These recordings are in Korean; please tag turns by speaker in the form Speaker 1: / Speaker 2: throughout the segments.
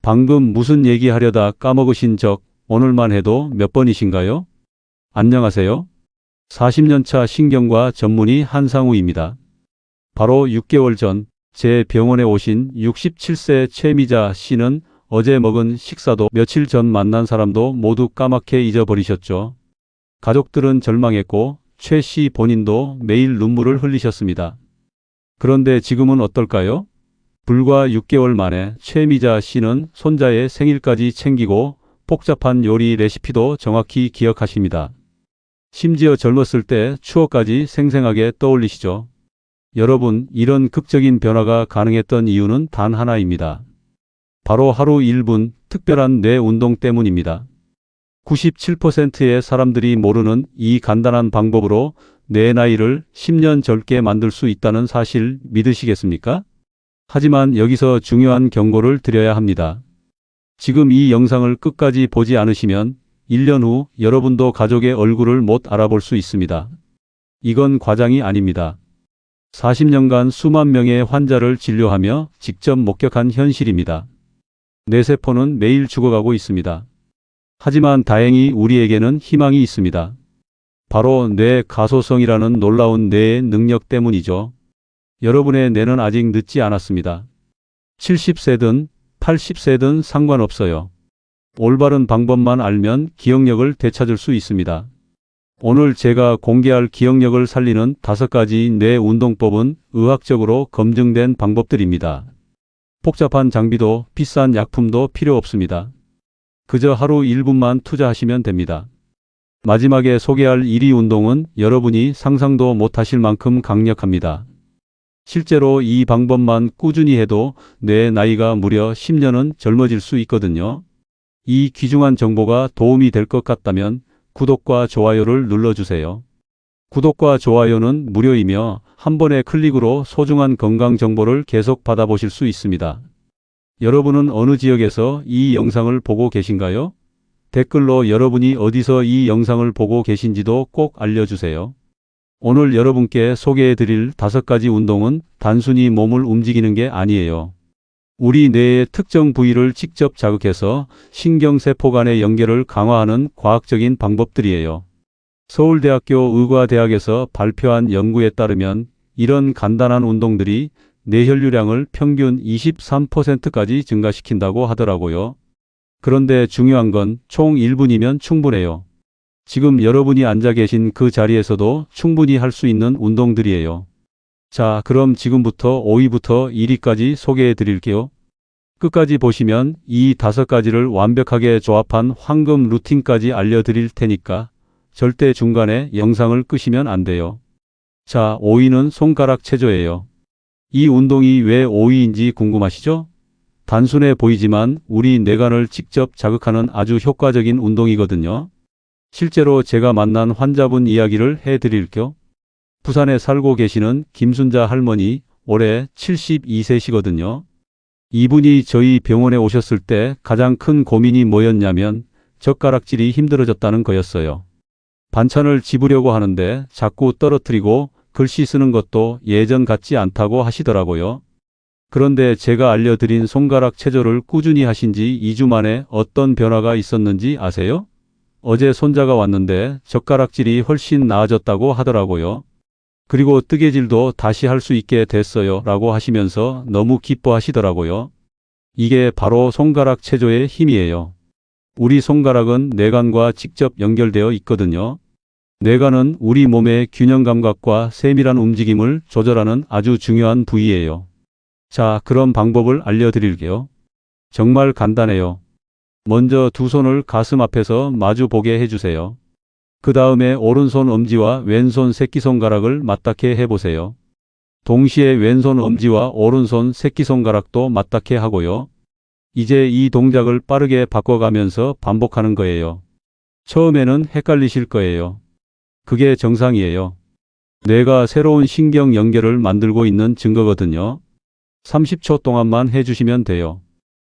Speaker 1: 방금 무슨 얘기하려다 까먹으신 적 오늘만 해도 몇 번이신가요? 안녕하세요. 40년 차 신경과 전문의 한상우입니다. 바로 6개월 전 제 병원에 오신 67세 최미자 씨는 어제 먹은 식사도 며칠 전 만난 사람도 모두 까맣게 잊어버리셨죠. 가족들은 절망했고 최 씨 본인도 매일 눈물을 흘리셨습니다. 그런데 지금은 어떨까요? 불과 6개월 만에 최미자 씨는 손자의 생일까지 챙기고 복잡한 요리 레시피도 정확히 기억하십니다. 심지어 젊었을 때 추억까지 생생하게 떠올리시죠. 여러분, 이런 극적인 변화가 가능했던 이유는 단 하나입니다. 바로 하루 1분 특별한 뇌 운동 때문입니다. 97%의 사람들이 모르는 이 간단한 방법으로 내 나이를 10년 젊게 만들 수 있다는 사실 믿으시겠습니까? 하지만 여기서 중요한 경고를 드려야 합니다. 지금 이 영상을 끝까지 보지 않으시면 1년 후 여러분도 가족의 얼굴을 못 알아볼 수 있습니다. 이건 과장이 아닙니다. 40년간 수만 명의 환자를 진료하며 직접 목격한 현실입니다. 뇌세포는 매일 죽어가고 있습니다. 하지만 다행히 우리에게는 희망이 있습니다. 바로 뇌 가소성이라는 놀라운 뇌의 능력 때문이죠. 여러분의 뇌는 아직 늦지 않았습니다. 70세든 80세든 상관없어요. 올바른 방법만 알면 기억력을 되찾을 수 있습니다. 오늘 제가 공개할 기억력을 살리는 5가지 뇌 운동법은 의학적으로 검증된 방법들입니다. 복잡한 장비도 비싼 약품도 필요 없습니다. 그저 하루 1분만 투자하시면 됩니다. 마지막에 소개할 1위 운동은 여러분이 상상도 못하실 만큼 강력합니다. 실제로 이 방법만 꾸준히 해도 뇌 나이가 무려 10년은 젊어질 수 있거든요. 이 귀중한 정보가 도움이 될 것 같다면 구독과 좋아요를 눌러주세요. 구독과 좋아요는 무료이며 한 번의 클릭으로 소중한 건강 정보를 계속 받아보실 수 있습니다. 여러분은 어느 지역에서 이 영상을 보고 계신가요? 댓글로 여러분이 어디서 이 영상을 보고 계신지도 꼭 알려주세요. 오늘 여러분께 소개해드릴 5가지 운동은 단순히 몸을 움직이는 게 아니에요. 우리 뇌의 특정 부위를 직접 자극해서 신경세포 간의 연결을 강화하는 과학적인 방법들이에요. 서울대학교 의과대학에서 발표한 연구에 따르면 이런 간단한 운동들이 뇌혈류량을 평균 23%까지 증가시킨다고 하더라고요. 그런데 중요한 건 총 1분이면 충분해요. 지금 여러분이 앉아 계신 그 자리에서도 충분히 할 수 있는 운동들이에요. 자, 그럼 지금부터 5위부터 1위까지 소개해 드릴게요. 끝까지 보시면 이 5가지를 완벽하게 조합한 황금 루틴까지 알려드릴 테니까 절대 중간에 영상을 끄시면 안 돼요. 자, 5위는 손가락 체조예요. 이 운동이 왜 5위인지 궁금하시죠? 단순해 보이지만 우리 뇌관을 직접 자극하는 아주 효과적인 운동이거든요. 실제로 제가 만난 환자분 이야기를 해드릴게요. 부산에 살고 계시는 김순자 할머니, 올해 72세시거든요. 이분이 저희 병원에 오셨을 때 가장 큰 고민이 뭐였냐면 젓가락질이 힘들어졌다는 거였어요. 반찬을 집으려고 하는데 자꾸 떨어뜨리고 글씨 쓰는 것도 예전 같지 않다고 하시더라고요. 그런데 제가 알려드린 손가락 체조를 꾸준히 하신 지 2주 만에 어떤 변화가 있었는지 아세요? 어제 손자가 왔는데 젓가락질이 훨씬 나아졌다고 하더라고요. 그리고 뜨개질도 다시 할 수 있게 됐어요 라고 하시면서 너무 기뻐하시더라고요. 이게 바로 손가락 체조의 힘이에요. 우리 손가락은 뇌관과 직접 연결되어 있거든요. 뇌관은 우리 몸의 균형 감각과 세밀한 움직임을 조절하는 아주 중요한 부위예요. 자, 그럼 방법을 알려드릴게요. 정말 간단해요. 먼저 두 손을 가슴 앞에서 마주 보게 해주세요. 그 다음에 오른손 엄지와 왼손 새끼손가락을 맞닿게 해보세요. 동시에 왼손 엄지와 오른손 새끼손가락도 맞닿게 하고요. 이제 이 동작을 빠르게 바꿔가면서 반복하는 거예요. 처음에는 헷갈리실 거예요. 그게 정상이에요. 뇌가 새로운 신경 연결을 만들고 있는 증거거든요. 30초 동안만 해주시면 돼요.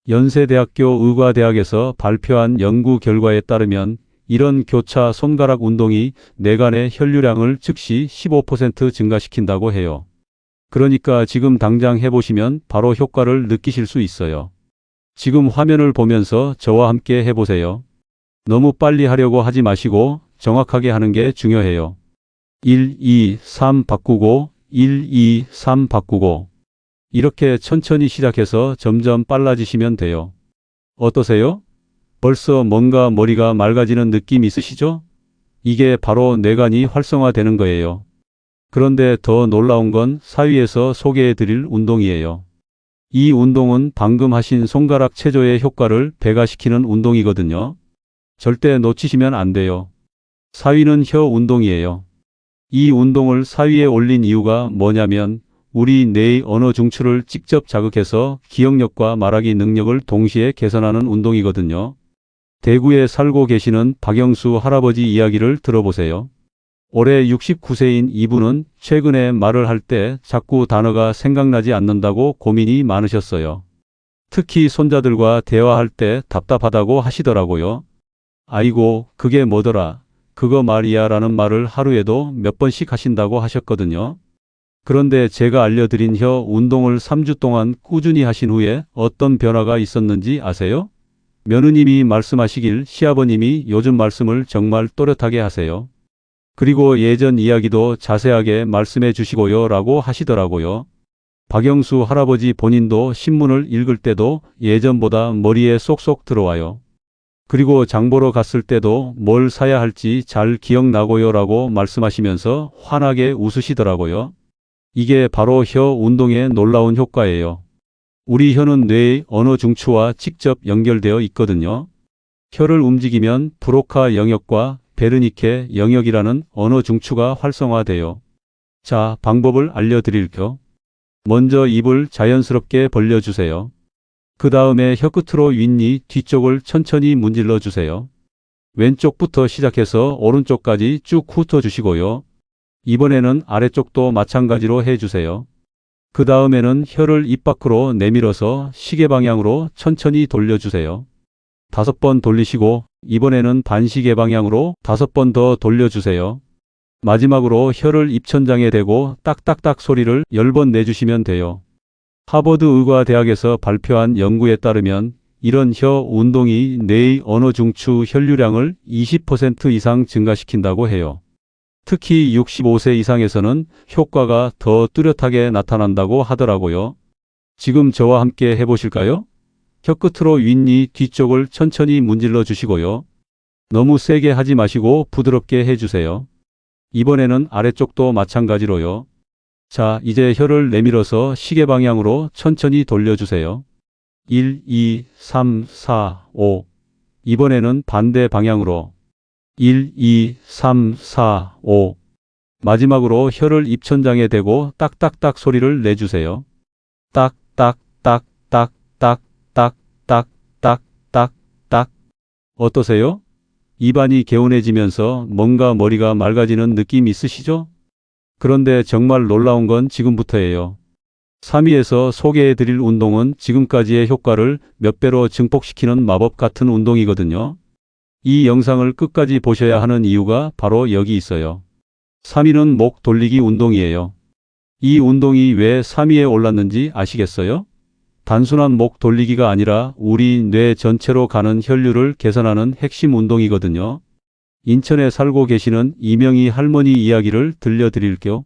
Speaker 1: 연세대학교 의과대학에서 발표한 연구 결과에 따르면 이런 교차 손가락 운동이 뇌간의 혈류량을 즉시 15% 증가시킨다고 해요. 그러니까 지금 당장 해보시면 바로 효과를 느끼실 수 있어요. 지금 화면을 보면서 저와 함께 해보세요. 너무 빨리 하려고 하지 마시고 정확하게 하는 게 중요해요. 1, 2, 3 바꾸고 1, 2, 3 바꾸고 이렇게 천천히 시작해서 점점 빨라지시면 돼요. 어떠세요? 벌써 뭔가 머리가 맑아지는 느낌 있으시죠? 이게 바로 뇌관이 활성화되는 거예요. 그런데 더 놀라운 건 4위에서 소개해 드릴 운동이에요. 이 운동은 방금 하신 손가락 체조의 효과를 배가시키는 운동이거든요. 절대 놓치시면 안 돼요. 4위는 혀 운동이에요. 이 운동을 4위에 올린 이유가 뭐냐면 우리 뇌의 언어 중추를 직접 자극해서 기억력과 말하기 능력을 동시에 개선하는 운동이거든요. 대구에 살고 계시는 박영수 할아버지 이야기를 들어보세요. 올해 69세인 이분은 최근에 말을 할 때 자꾸 단어가 생각나지 않는다고 고민이 많으셨어요. 특히 손자들과 대화할 때 답답하다고 하시더라고요. 아이고, 그게 뭐더라? 그거 말이야 라는 말을 하루에도 몇 번씩 하신다고 하셨거든요. 그런데 제가 알려드린 혀 운동을 3주 동안 꾸준히 하신 후에 어떤 변화가 있었는지 아세요? 며느님이 말씀하시길 시아버님이 요즘 말씀을 정말 또렷하게 하세요. 그리고 예전 이야기도 자세하게 말씀해 주시고요 라고 하시더라고요. 박영수 할아버지 본인도 신문을 읽을 때도 예전보다 머리에 쏙쏙 들어와요. 그리고 장 보러 갔을 때도 뭘 사야 할지 잘 기억나고요 라고 말씀하시면서 환하게 웃으시더라고요. 이게 바로 혀 운동의 놀라운 효과예요. 우리 혀는 뇌의 언어 중추와 직접 연결되어 있거든요. 혀를 움직이면 브로카 영역과 베르니케 영역이라는 언어 중추가 활성화돼요. 자, 방법을 알려드릴게요. 먼저 입을 자연스럽게 벌려주세요. 그 다음에 혀끝으로 윗니 뒤쪽을 천천히 문질러 주세요. 왼쪽부터 시작해서 오른쪽까지 쭉 훑어주시고요. 이번에는 아래쪽도 마찬가지로 해주세요. 그 다음에는 혀를 입 밖으로 내밀어서 시계 방향으로 천천히 돌려주세요. 5번 돌리시고 이번에는 반시계 방향으로 5번 더 돌려주세요. 마지막으로 혀를 입천장에 대고 딱딱딱 소리를 10번 내주시면 돼요. 하버드 의과대학에서 발표한 연구에 따르면 이런 혀 운동이 뇌의 언어 중추 혈류량을 20% 이상 증가시킨다고 해요. 특히 65세 이상에서는 효과가 더 뚜렷하게 나타난다고 하더라고요. 지금 저와 함께 해보실까요? 혀끝으로 윗니 뒤쪽을 천천히 문질러 주시고요. 너무 세게 하지 마시고 부드럽게 해주세요. 이번에는 아래쪽도 마찬가지로요. 자, 이제 혀를 내밀어서 시계 방향으로 천천히 돌려주세요. 1, 2, 3, 4, 5. 이번에는 반대 방향으로. 1, 2, 3, 4, 5. 마지막으로 혀를 입천장에 대고 딱딱딱 소리를 내주세요. 딱, 딱, 딱, 딱, 딱, 딱, 딱, 딱, 딱, 딱. 어떠세요? 입안이 개운해지면서 뭔가 머리가 맑아지는 느낌 있으시죠? 그런데 정말 놀라운 건 지금부터예요. 3위에서 소개해 드릴 운동은 지금까지의 효과를 몇 배로 증폭시키는 마법 같은 운동이거든요. 이 영상을 끝까지 보셔야 하는 이유가 바로 여기 있어요. 3위는 목 돌리기 운동이에요. 이 운동이 왜 3위에 올랐는지 아시겠어요? 단순한 목 돌리기가 아니라 우리 뇌 전체로 가는 혈류를 개선하는 핵심 운동이거든요. 인천에 살고 계시는 이명희 할머니 이야기를 들려드릴게요.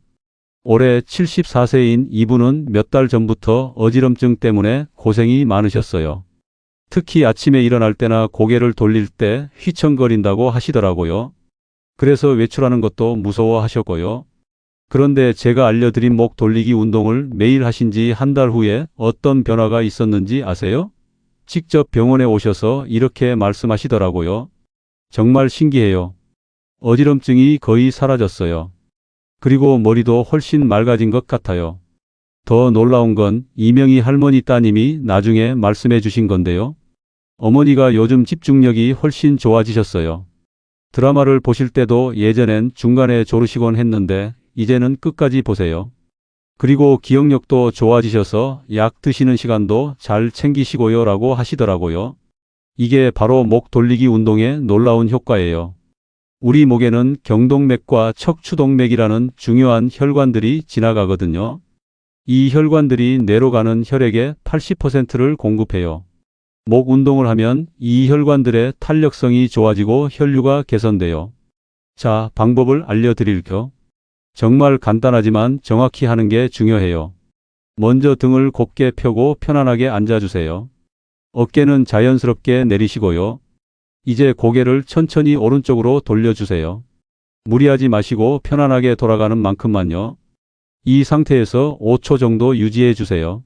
Speaker 1: 올해 74세인 이분은 몇 달 전부터 어지럼증 때문에 고생이 많으셨어요. 특히 아침에 일어날 때나 고개를 돌릴 때 휘청거린다고 하시더라고요. 그래서 외출하는 것도 무서워하셨고요. 그런데 제가 알려드린 목 돌리기 운동을 매일 하신 지 한 달 후에 어떤 변화가 있었는지 아세요? 직접 병원에 오셔서 이렇게 말씀하시더라고요. 정말 신기해요. 어지럼증이 거의 사라졌어요. 그리고 머리도 훨씬 맑아진 것 같아요. 더 놀라운 건 이명희 할머니 따님이 나중에 말씀해 주신 건데요. 어머니가 요즘 집중력이 훨씬 좋아지셨어요. 드라마를 보실 때도 예전엔 중간에 졸으시곤 했는데 이제는 끝까지 보세요. 그리고 기억력도 좋아지셔서 약 드시는 시간도 잘 챙기시고요 라고 하시더라고요. 이게 바로 목 돌리기 운동의 놀라운 효과예요. 우리 목에는 경동맥과 척추동맥이라는 중요한 혈관들이 지나가거든요. 이 혈관들이 뇌로 가는 혈액의 80%를 공급해요. 목 운동을 하면 이 혈관들의 탄력성이 좋아지고 혈류가 개선돼요. 자, 방법을 알려드릴게요. 정말 간단하지만 정확히 하는 게 중요해요. 먼저 등을 곧게 펴고 편안하게 앉아주세요. 어깨는 자연스럽게 내리시고요. 이제 고개를 천천히 오른쪽으로 돌려주세요. 무리하지 마시고 편안하게 돌아가는 만큼만요. 이 상태에서 5초 정도 유지해 주세요.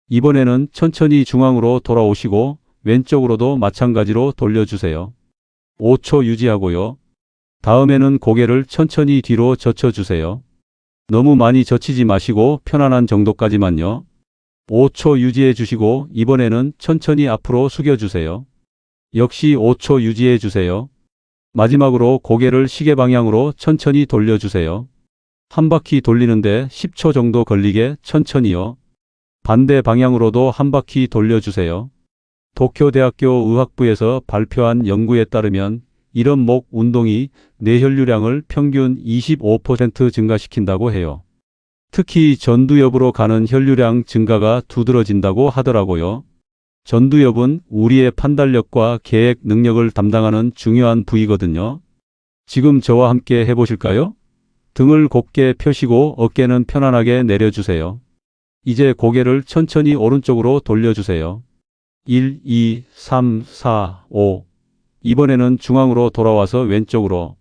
Speaker 1: 이번에는 천천히 중앙으로 돌아오시고 왼쪽으로도 마찬가지로 돌려주세요. 5초 유지하고요. 다음에는 고개를 천천히 뒤로 젖혀주세요. 너무 많이 젖히지 마시고 편안한 정도까지만요. 5초 유지해 주시고 이번에는 천천히 앞으로 숙여주세요. 역시 5초 유지해 주세요. 마지막으로 고개를 시계 방향으로 천천히 돌려주세요. 한 바퀴 돌리는데 10초 정도 걸리게 천천히요. 반대 방향으로도 한 바퀴 돌려주세요. 도쿄대학교 의학부에서 발표한 연구에 따르면 이런 목 운동이 뇌혈류량을 평균 25% 증가시킨다고 해요. 특히 전두엽으로 가는 혈류량 증가가 두드러진다고 하더라고요. 전두엽은 우리의 판단력과 계획 능력을 담당하는 중요한 부위거든요. 지금 저와 함께 해보실까요? 등을 곧게 펴시고 어깨는 편안하게 내려주세요. 이제 고개를 천천히 오른쪽으로 돌려주세요. 1, 2, 3, 4, 5. 이번에는 중앙으로 돌아와서 왼쪽으로.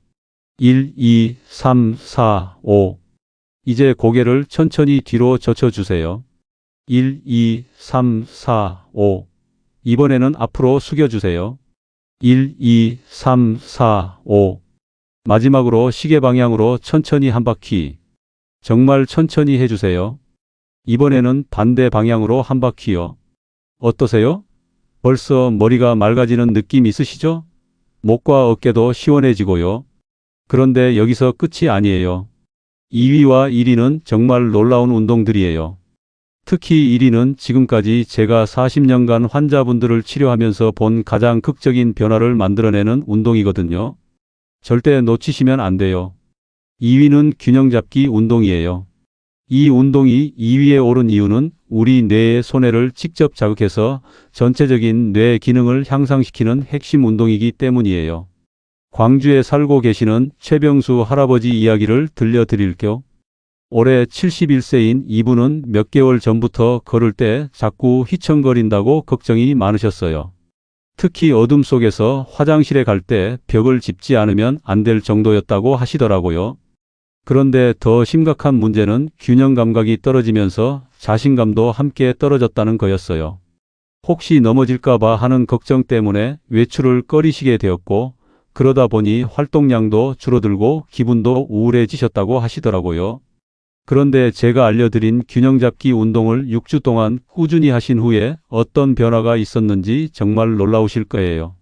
Speaker 1: 1, 2, 3, 4, 5. 이제 고개를 천천히 뒤로 젖혀주세요. 1, 2, 3, 4, 5. 이번에는 앞으로 숙여주세요. 1, 2, 3, 4, 5. 마지막으로 시계 방향으로 천천히 한 바퀴. 정말 천천히 해주세요. 이번에는 반대 방향으로 한 바퀴요. 어떠세요? 벌써 머리가 맑아지는 느낌 있으시죠? 목과 어깨도 시원해지고요. 그런데 여기서 끝이 아니에요. 2위와 1위는 정말 놀라운 운동들이에요. 특히 1위는 지금까지 제가 40년간 환자분들을 치료하면서 본 가장 극적인 변화를 만들어내는 운동이거든요. 절대 놓치시면 안 돼요. 2위는 균형 잡기 운동이에요. 이 운동이 2위에 오른 이유는 우리 뇌의 손해를 직접 자극해서 전체적인 뇌 기능을 향상시키는 핵심 운동이기 때문이에요. 광주에 살고 계시는 최병수 할아버지 이야기를 들려드릴게요. 올해 71세인 이분은 몇 개월 전부터 걸을 때 자꾸 휘청거린다고 걱정이 많으셨어요. 특히 어둠 속에서 화장실에 갈 때 벽을 짚지 않으면 안 될 정도였다고 하시더라고요. 그런데 더 심각한 문제는 균형 감각이 떨어지면서 자신감도 함께 떨어졌다는 거였어요. 혹시 넘어질까봐 하는 걱정 때문에 외출을 꺼리시게 되었고, 그러다 보니 활동량도 줄어들고 기분도 우울해지셨다고 하시더라고요. 그런데 제가 알려드린 균형 잡기 운동을 6주 동안 꾸준히 하신 후에 어떤 변화가 있었는지 정말 놀라우실 거예요.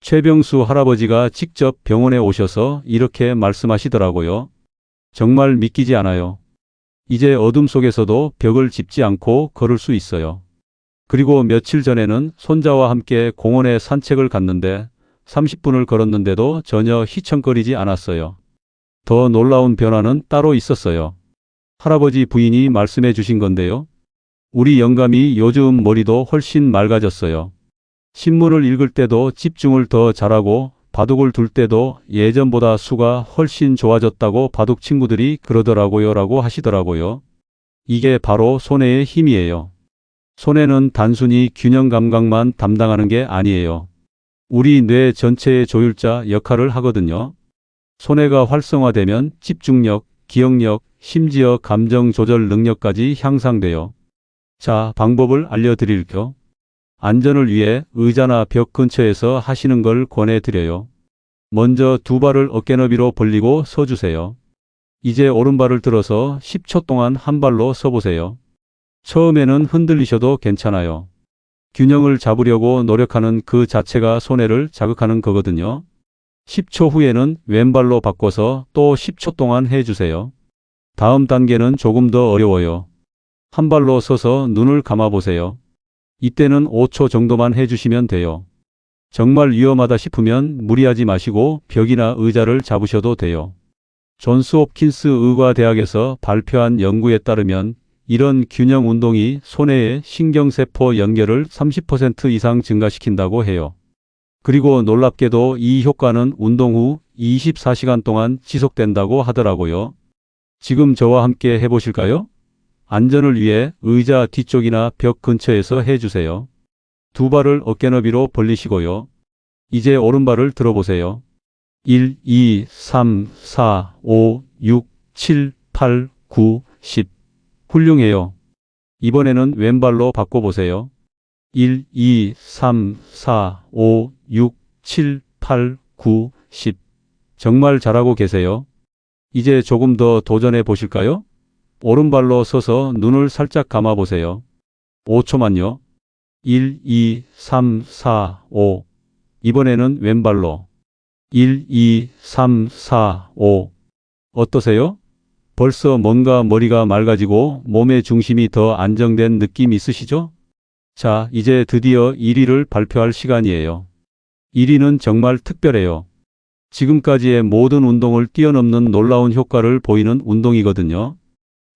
Speaker 1: 최병수 할아버지가 직접 병원에 오셔서 이렇게 말씀하시더라고요. 정말 믿기지 않아요. 이제 어둠 속에서도 벽을 짚지 않고 걸을 수 있어요. 그리고 며칠 전에는 손자와 함께 공원에 산책을 갔는데 30분을 걸었는데도 전혀 휘청거리지 않았어요. 더 놀라운 변화는 따로 있었어요. 할아버지 부인이 말씀해 주신 건데요. 우리 영감이 요즘 머리도 훨씬 맑아졌어요. 신문을 읽을 때도 집중을 더 잘하고 바둑을 둘 때도 예전보다 수가 훨씬 좋아졌다고 바둑 친구들이 그러더라고요 라고 하시더라고요. 이게 바로 손해의 힘이에요. 손해는 단순히 균형 감각만 담당하는 게 아니에요. 우리 뇌 전체의 조율자 역할을 하거든요. 손해가 활성화되면 집중력, 기억력, 심지어 감정 조절 능력까지 향상돼요. 자, 방법을 알려드릴게요. 안전을 위해 의자나 벽 근처에서 하시는 걸 권해드려요. 먼저 두 발을 어깨너비로 벌리고 서주세요. 이제 오른발을 들어서 10초 동안 한 발로 서보세요. 처음에는 흔들리셔도 괜찮아요. 균형을 잡으려고 노력하는 그 자체가 손해를 자극하는 거거든요. 10초 후에는 왼발로 바꿔서 또 10초 동안 해주세요. 다음 단계는 조금 더 어려워요. 한 발로 서서 눈을 감아보세요. 이때는 5초 정도만 해주시면 돼요. 정말 위험하다 싶으면 무리하지 마시고 벽이나 의자를 잡으셔도 돼요. 존스 홉킨스 의과대학에서 발표한 연구에 따르면 이런 균형 운동이 손해의 신경세포 연결을 30% 이상 증가시킨다고 해요. 그리고 놀랍게도 이 효과는 운동 후 24시간 동안 지속된다고 하더라고요. 지금 저와 함께 해보실까요? 안전을 위해 의자 뒤쪽이나 벽 근처에서 해주세요. 두 발을 어깨 너비로 벌리시고요. 이제 오른발을 들어보세요. 1, 2, 3, 4, 5, 6, 7, 8, 9, 10. 훌륭해요. 이번에는 왼발로 바꿔보세요. 1, 2, 3, 4, 5, 6, 7, 8, 9, 10. 정말 잘하고 계세요. 이제 조금 더 도전해 보실까요? 오른발로 서서 눈을 살짝 감아 보세요. 5초만요. 1, 2, 3, 4, 5. 이번에는 왼발로. 1, 2, 3, 4, 5. 어떠세요? 벌써 뭔가 머리가 맑아지고 몸의 중심이 더 안정된 느낌 있으시죠? 자, 이제 드디어 1위를 발표할 시간이에요. 1위는 정말 특별해요. 지금까지의 모든 운동을 뛰어넘는 놀라운 효과를 보이는 운동이거든요.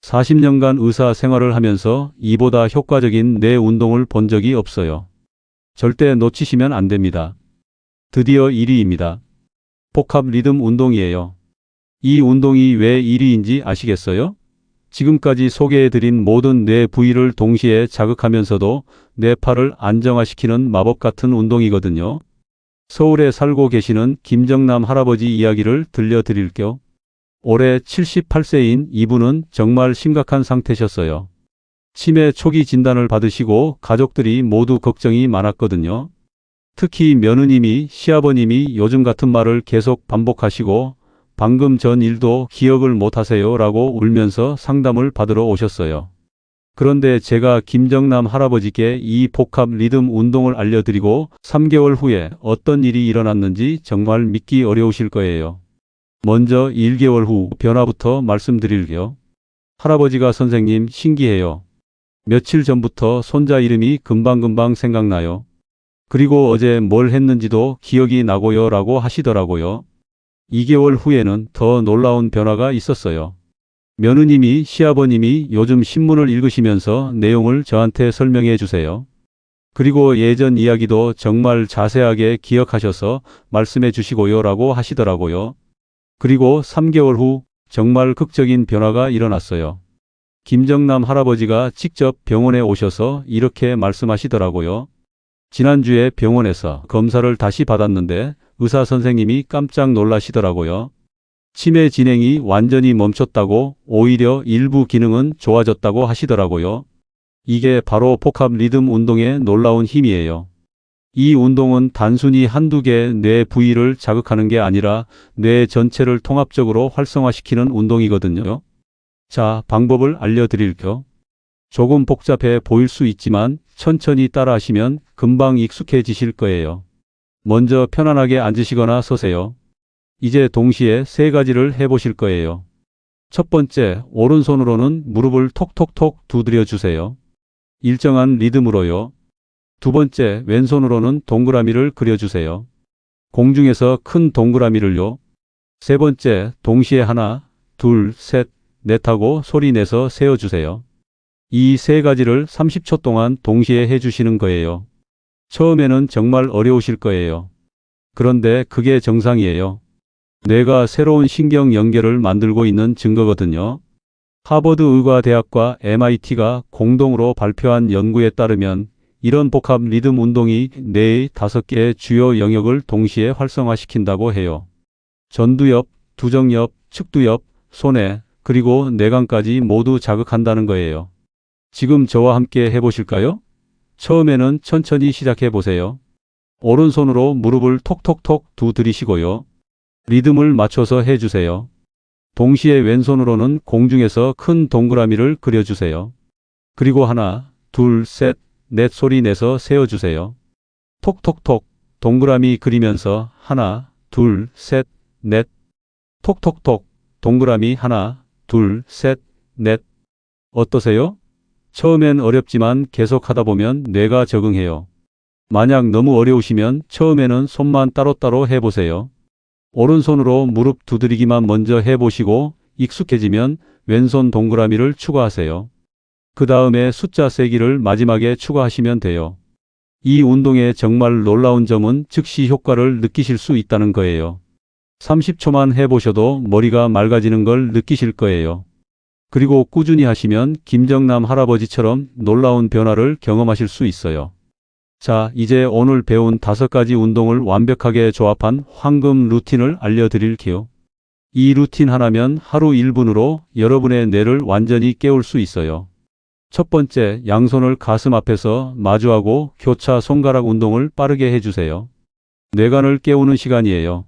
Speaker 1: 40년간 의사 생활을 하면서 이보다 효과적인 뇌 운동을 본 적이 없어요. 절대 놓치시면 안 됩니다. 드디어 1위입니다. 복합 리듬 운동이에요. 이 운동이 왜 1위인지 아시겠어요? 지금까지 소개해드린 모든 뇌 부위를 동시에 자극하면서도 뇌파를 안정화시키는 마법 같은 운동이거든요. 서울에 살고 계시는 김정남 할아버지 이야기를 들려드릴게요. 올해 78세인 이분은 정말 심각한 상태셨어요. 치매 초기 진단을 받으시고 가족들이 모두 걱정이 많았거든요. 특히 며느님이 시아버님이 요즘 같은 말을 계속 반복하시고 방금 전 일도 기억을 못하세요 라고 울면서 상담을 받으러 오셨어요. 그런데 제가 김정남 할아버지께 이 복합 리듬 운동을 알려드리고 3개월 후에 어떤 일이 일어났는지 정말 믿기 어려우실 거예요. 먼저 1개월 후 변화부터 말씀드릴게요. 할아버지가 선생님 신기해요. 며칠 전부터 손자 이름이 금방금방 생각나요. 그리고 어제 뭘 했는지도 기억이 나고요 라고 하시더라고요. 2개월 후에는 더 놀라운 변화가 있었어요. 며느님이 시아버님이 요즘 신문을 읽으시면서 내용을 저한테 설명해 주세요. 그리고 예전 이야기도 정말 자세하게 기억하셔서 말씀해 주시고요 라고 하시더라고요. 그리고 3개월 후 정말 극적인 변화가 일어났어요. 김정남 할아버지가 직접 병원에 오셔서 이렇게 말씀하시더라고요. 지난주에 병원에서 검사를 다시 받았는데 의사 선생님이 깜짝 놀라시더라고요. 치매 진행이 완전히 멈췄다고 오히려 일부 기능은 좋아졌다고 하시더라고요. 이게 바로 복합 리듬 운동의 놀라운 힘이에요. 이 운동은 단순히 한두 개의 뇌 부위를 자극하는 게 아니라 뇌 전체를 통합적으로 활성화시키는 운동이거든요. 자, 방법을 알려드릴게요. 조금 복잡해 보일 수 있지만 천천히 따라하시면 금방 익숙해지실 거예요. 먼저 편안하게 앉으시거나 서세요. 이제 동시에 3가지를 해보실 거예요. 첫 번째, 오른손으로는 무릎을 톡톡톡 두드려 주세요. 일정한 리듬으로요. 두 번째, 왼손으로는 동그라미를 그려주세요. 공중에서 큰 동그라미를요. 세 번째, 동시에 하나, 둘, 셋, 넷 하고 소리 내서 세어주세요. 이 3가지를 30초 동안 동시에 해주시는 거예요. 처음에는 정말 어려우실 거예요. 그런데 그게 정상이에요. 뇌가 새로운 신경 연결을 만들고 있는 증거거든요. 하버드 의과대학과 MIT가 공동으로 발표한 연구에 따르면 이런 복합 리듬 운동이 뇌의 5개의 주요 영역을 동시에 활성화시킨다고 해요. 전두엽, 두정엽, 측두엽, 손해, 그리고 뇌관까지 모두 자극한다는 거예요. 지금 저와 함께 해보실까요? 처음에는 천천히 시작해 보세요. 오른손으로 무릎을 톡톡톡 두드리시고요. 리듬을 맞춰서 해주세요. 동시에 왼손으로는 공중에서 큰 동그라미를 그려주세요. 그리고 하나, 둘, 셋, 넷 소리 내서 세어주세요. 톡톡톡 동그라미 그리면서 하나, 둘, 셋, 넷. 톡톡톡 동그라미 하나, 둘, 셋, 넷. 어떠세요? 처음엔 어렵지만 계속 하다 보면 뇌가 적응해요. 만약 너무 어려우시면 처음에는 손만 따로따로 해보세요. 오른손으로 무릎 두드리기만 먼저 해보시고 익숙해지면 왼손 동그라미를 추가하세요. 그 다음에 숫자 세기를 마지막에 추가하시면 돼요. 이 운동의 정말 놀라운 점은 즉시 효과를 느끼실 수 있다는 거예요. 30초만 해보셔도 머리가 맑아지는 걸 느끼실 거예요. 그리고 꾸준히 하시면 김정남 할아버지처럼 놀라운 변화를 경험하실 수 있어요. 자, 이제 오늘 배운 5가지 운동을 완벽하게 조합한 황금 루틴을 알려드릴게요. 이 루틴 하나면 하루 1분으로 여러분의 뇌를 완전히 깨울 수 있어요. 첫 번째, 양손을 가슴 앞에서 마주하고 교차 손가락 운동을 빠르게 해주세요. 뇌관을 깨우는 시간이에요.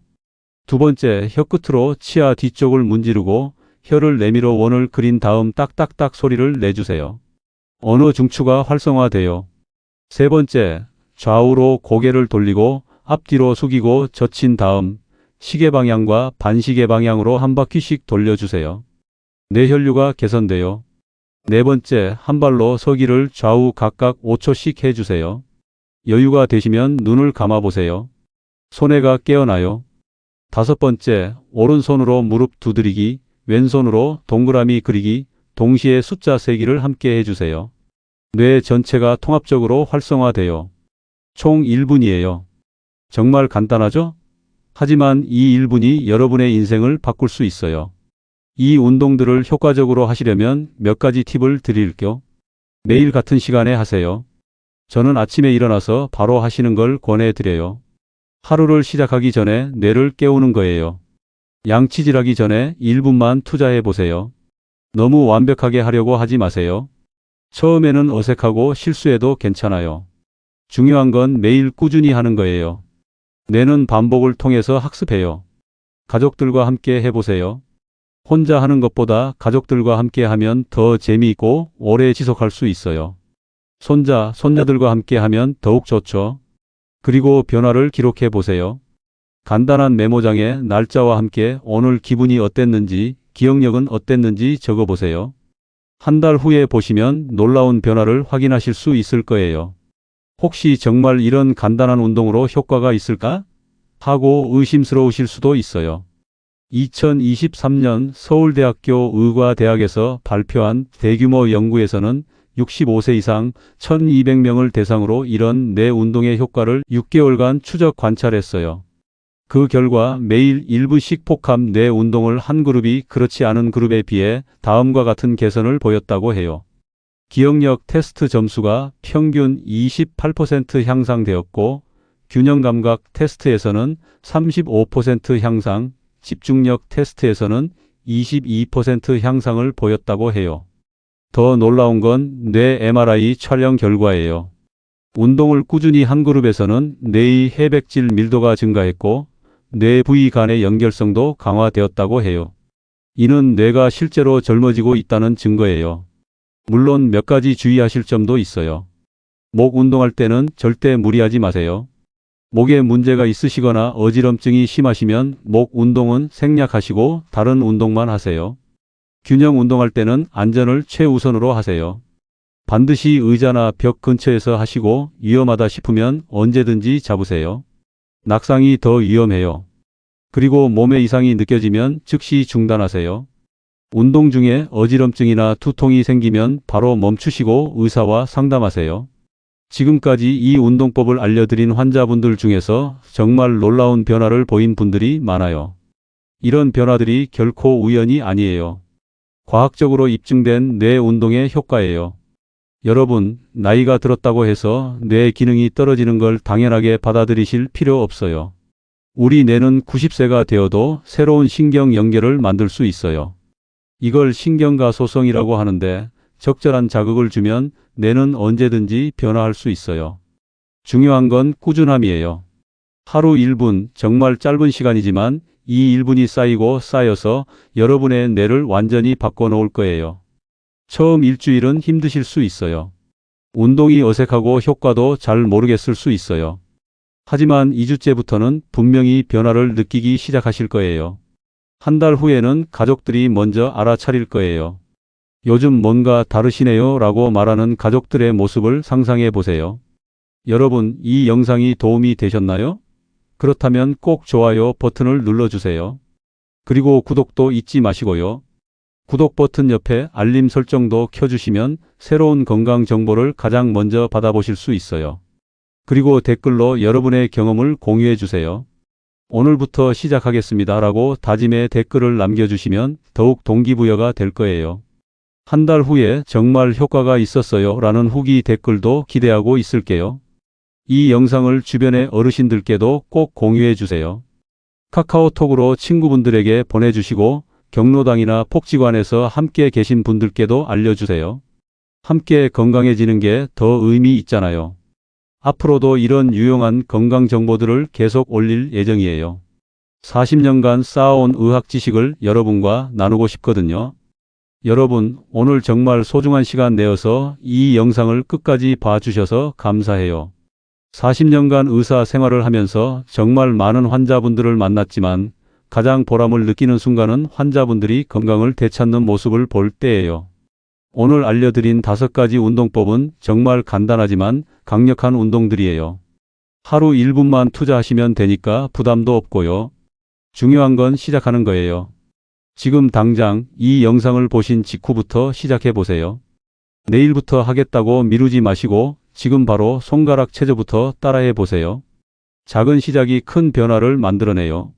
Speaker 1: 두 번째, 혀끝으로 치아 뒤쪽을 문지르고 혀를 내밀어 원을 그린 다음 딱딱딱 소리를 내주세요. 언어 중추가 활성화돼요. 세 번째, 좌우로 고개를 돌리고 앞뒤로 숙이고 젖힌 다음 시계 방향과 반시계 방향으로 한 바퀴씩 돌려주세요. 뇌혈류가 개선돼요. 네 번째, 한 발로 서기를 좌우 각각 5초씩 해주세요. 여유가 되시면 눈을 감아보세요. 손해가 깨어나요. 다섯 번째, 오른손으로 무릎 두드리기, 왼손으로 동그라미 그리기, 동시에 숫자 세기를 함께 해주세요. 뇌 전체가 통합적으로 활성화돼요. 총 1분이에요. 정말 간단하죠? 하지만 이 1분이 여러분의 인생을 바꿀 수 있어요. 이 운동들을 효과적으로 하시려면 몇 가지 팁을 드릴게요. 매일 같은 시간에 하세요. 저는 아침에 일어나서 바로 하시는 걸 권해드려요. 하루를 시작하기 전에 뇌를 깨우는 거예요. 양치질하기 전에 1분만 투자해 보세요. 너무 완벽하게 하려고 하지 마세요. 처음에는 어색하고 실수해도 괜찮아요. 중요한 건 매일 꾸준히 하는 거예요. 뇌는 반복을 통해서 학습해요. 가족들과 함께 해보세요. 혼자 하는 것보다 가족들과 함께 하면 더 재미있고 오래 지속할 수 있어요. 손자, 손녀들과 함께 하면 더욱 좋죠. 그리고 변화를 기록해 보세요. 간단한 메모장에 날짜와 함께 오늘 기분이 어땠는지, 기억력은 어땠는지 적어 보세요. 한 달 후에 보시면 놀라운 변화를 확인하실 수 있을 거예요. 혹시 정말 이런 간단한 운동으로 효과가 있을까? 하고 의심스러우실 수도 있어요. 2023년 서울대학교 의과대학에서 발표한 대규모 연구에서는 65세 이상 1200명을 대상으로 이런 뇌 운동의 효과를 6개월간 추적 관찰했어요. 그 결과 매일 1분씩 복합 뇌 운동을 한 그룹이 그렇지 않은 그룹에 비해 다음과 같은 개선을 보였다고 해요. 기억력 테스트 점수가 평균 28% 향상되었고, 균형 감각 테스트에서는 35% 향상, 집중력 테스트에서는 22% 향상을 보였다고 해요. 더 놀라운 건 뇌 MRI 촬영 결과예요. 운동을 꾸준히 한 그룹에서는 뇌의 해백질 밀도가 증가했고 뇌 부위 간의 연결성도 강화되었다고 해요. 이는 뇌가 실제로 젊어지고 있다는 증거예요. 물론 몇 가지 주의하실 점도 있어요. 목 운동할 때는 절대 무리하지 마세요. 목에 문제가 있으시거나 어지럼증이 심하시면 목 운동은 생략하시고 다른 운동만 하세요. 균형 운동할 때는 안전을 최우선으로 하세요. 반드시 의자나 벽 근처에서 하시고 위험하다 싶으면 언제든지 잡으세요. 낙상이 더 위험해요. 그리고 몸에 이상이 느껴지면 즉시 중단하세요. 운동 중에 어지럼증이나 두통이 생기면 바로 멈추시고 의사와 상담하세요. 지금까지 이 운동법을 알려드린 환자분들 중에서 정말 놀라운 변화를 보인 분들이 많아요. 이런 변화들이 결코 우연이 아니에요. 과학적으로 입증된 뇌 운동의 효과예요. 여러분, 나이가 들었다고 해서 뇌 기능이 떨어지는 걸 당연하게 받아들이실 필요 없어요. 우리 뇌는 90세가 되어도 새로운 신경 연결을 만들 수 있어요. 이걸 신경가소성이라고 하는데 적절한 자극을 주면 뇌는 언제든지 변화할 수 있어요. 중요한 건 꾸준함이에요. 하루 1분, 정말 짧은 시간이지만 이 1분이 쌓이고 쌓여서 여러분의 뇌를 완전히 바꿔놓을 거예요. 처음 일주일은 힘드실 수 있어요. 운동이 어색하고 효과도 잘 모르겠을 수 있어요. 하지만 2주째부터는 분명히 변화를 느끼기 시작하실 거예요. 한 달 후에는 가족들이 먼저 알아차릴 거예요. 요즘 뭔가 다르시네요 라고 말하는 가족들의 모습을 상상해 보세요. 여러분, 이 영상이 도움이 되셨나요? 그렇다면 꼭 좋아요 버튼을 눌러주세요. 그리고 구독도 잊지 마시고요. 구독 버튼 옆에 알림 설정도 켜주시면 새로운 건강 정보를 가장 먼저 받아보실 수 있어요. 그리고 댓글로 여러분의 경험을 공유해 주세요. 오늘부터 시작하겠습니다 라고 다짐의 댓글을 남겨주시면 더욱 동기부여가 될 거예요. 한 달 후에 정말 효과가 있었어요 라는 후기 댓글도 기대하고 있을게요. 이 영상을 주변의 어르신들께도 꼭 공유해 주세요. 카카오톡으로 친구분들에게 보내주시고 경로당이나 복지관에서 함께 계신 분들께도 알려주세요. 함께 건강해지는 게 더 의미 있잖아요. 앞으로도 이런 유용한 건강 정보들을 계속 올릴 예정이에요. 40년간 쌓아온 의학 지식을 여러분과 나누고 싶거든요. 여러분, 오늘 정말 소중한 시간 내어서 이 영상을 끝까지 봐주셔서 감사해요. 40년간 의사 생활을 하면서 정말 많은 환자분들을 만났지만 가장 보람을 느끼는 순간은 환자분들이 건강을 되찾는 모습을 볼 때예요. 오늘 알려드린 5가지 운동법은 정말 간단하지만 강력한 운동들이에요. 하루 1분만 투자하시면 되니까 부담도 없고요. 중요한 건 시작하는 거예요. 지금 당장 이 영상을 보신 직후부터 시작해 보세요. 내일부터 하겠다고 미루지 마시고 지금 바로 손가락 체조부터 따라해 보세요. 작은 시작이 큰 변화를 만들어내요.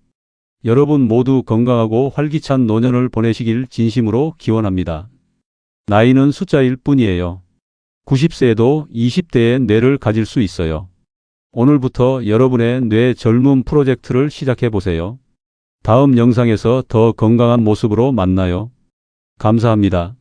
Speaker 1: 여러분 모두 건강하고 활기찬 노년을 보내시길 진심으로 기원합니다. 나이는 숫자일 뿐이에요. 90세에도 20대의 뇌를 가질 수 있어요. 오늘부터 여러분의 뇌 젊음 프로젝트를 시작해 보세요. 다음 영상에서 더 건강한 모습으로 만나요. 감사합니다.